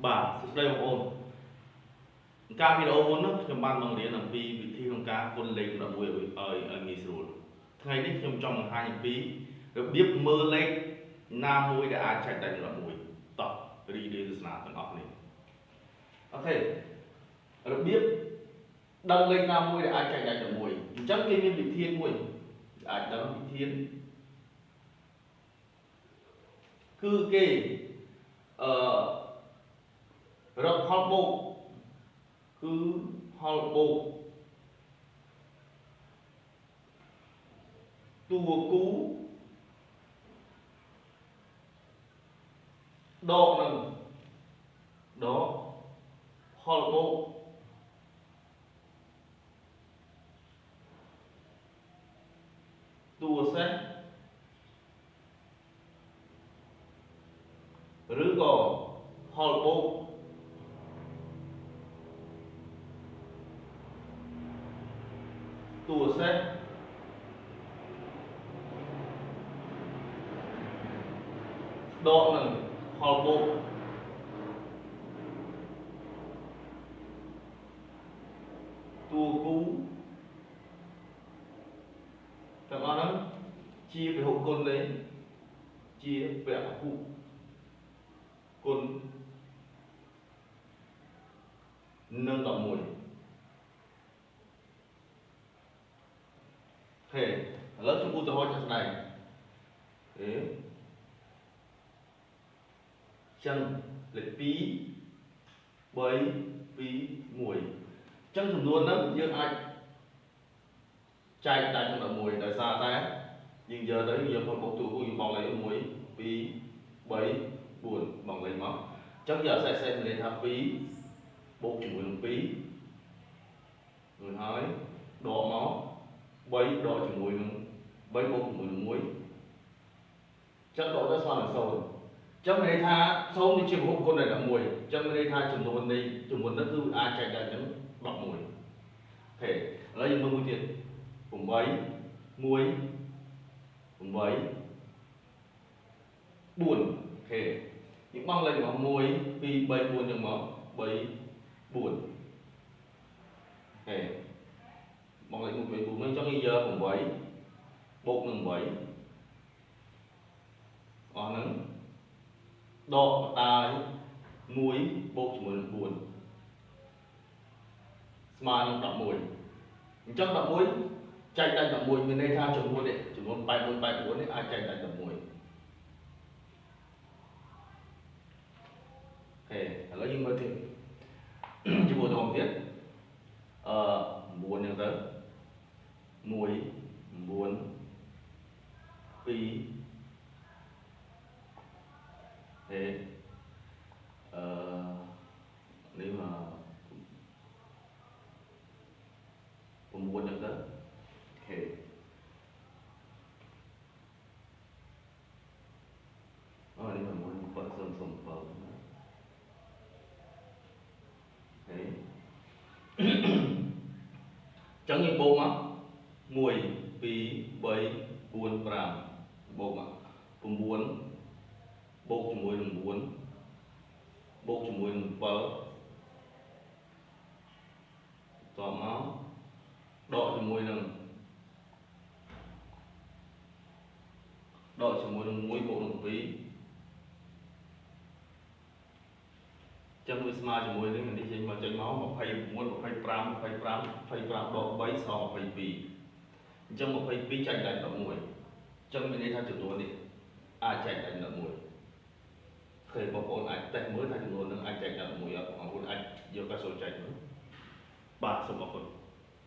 បាទសួស្តីបងប្អូនការវីដេអូមុននោះខ្ញុំបានបង្រៀនអំពីវិធីក្នុងការគុណលេខ11ឲ្យងាយស្រួលថ្ងៃនេះខ្ញុំចង់បង្ហាញអំពីរបៀបមើលលេខណាមួយដែលអាចចែកដាច់11តោះរីករាយទស្សនាទាំងអស់គ្នាអូខេរបៀបដឹងលេខណាមួយដែលអាចចែកដាច់11អញ្ចឹងគេមានវិធានមួយអាចដឹងវិធានគឺគេរកផលបូកគឺផលបូកតួគូដកនឹងដកផលបូកតួសេសឬក៏ផលបូកតួសេសដកនឹងផលបូកតួគូទាំងអស់ហ្នឹងជាពហុគុណលេខជាពហុគុណនឹង11ហេឥឡូវខ្ញុំឧទាហរណ៍ជាក់ស្ដែងចឹងលេខ2 3 2 1ចឹងចំនួនហ្នឹងយើងអាចចែកដាច់ក្នុង11ដោយសារតែយើងយកទៅយើងផលបូកតួគូយើងបងលេខ1 2 3 4បងលេខមកចឹងយើងអត់សេះមានន័យថា2បូកជាមួយនឹង2រួចហើយដកមក3ដកជាមួយនឹង3បូកជាមួយនឹង1ចឹងដកទៅស្មើនឹង0ចឹងមានន័យថា0វាជាពហុគុណនៃ11ចឹងមានន័យថាចំនួននេះគឺអាចចែកដាច់នឹង11អូខេឥឡូវយើងមើលមួយទៀត8 1 8 4អូខេយើងបងលេខមក1 2 3 4យើងមក3 4អូខេបងលេខ1 2 4ហ្នឹងចឹងយើងយក8បូកនឹង8អស់ហ្នឹងដកបតាយ1បូកជាមួយនឹង4ស្មើនឹង11អញ្ចឹង11ចែកដាច់11មានន័យថាចំនួននេះចំនួន84នេះអាចចែកដាច់11អូខេឥឡូវយើងមើលទៀតជាមួយទៅទៀត9ហ្នឹងទៅ1 9 2នេះមក9ហ្នឹងទៅអូខេនេះមក1 7 0 0 7ចឹងយើងបូកមក1 2 3 4 5បូកមក9បូកជាមួយនឹង9បូកជាមួយនឹង7តមកដកជាមួយនឹង1បូកនឹង2ចឹងវាស្មើជាមួយនឹងនេះចេញមក29 25 25 25ដក3ស្មើ22អញ្ចឹង22ចែកដាច់11អញ្ចឹងមានន័យថាចំនួននេះអាចចែកដាច់11ឃើញបងប្អូនអាចតេស្តមើលថាចំនួននឹងអាចចែកដាច់11អត់បងប្អូនអាចយកកាសូលចែកមើលបាទសូមអរគុណ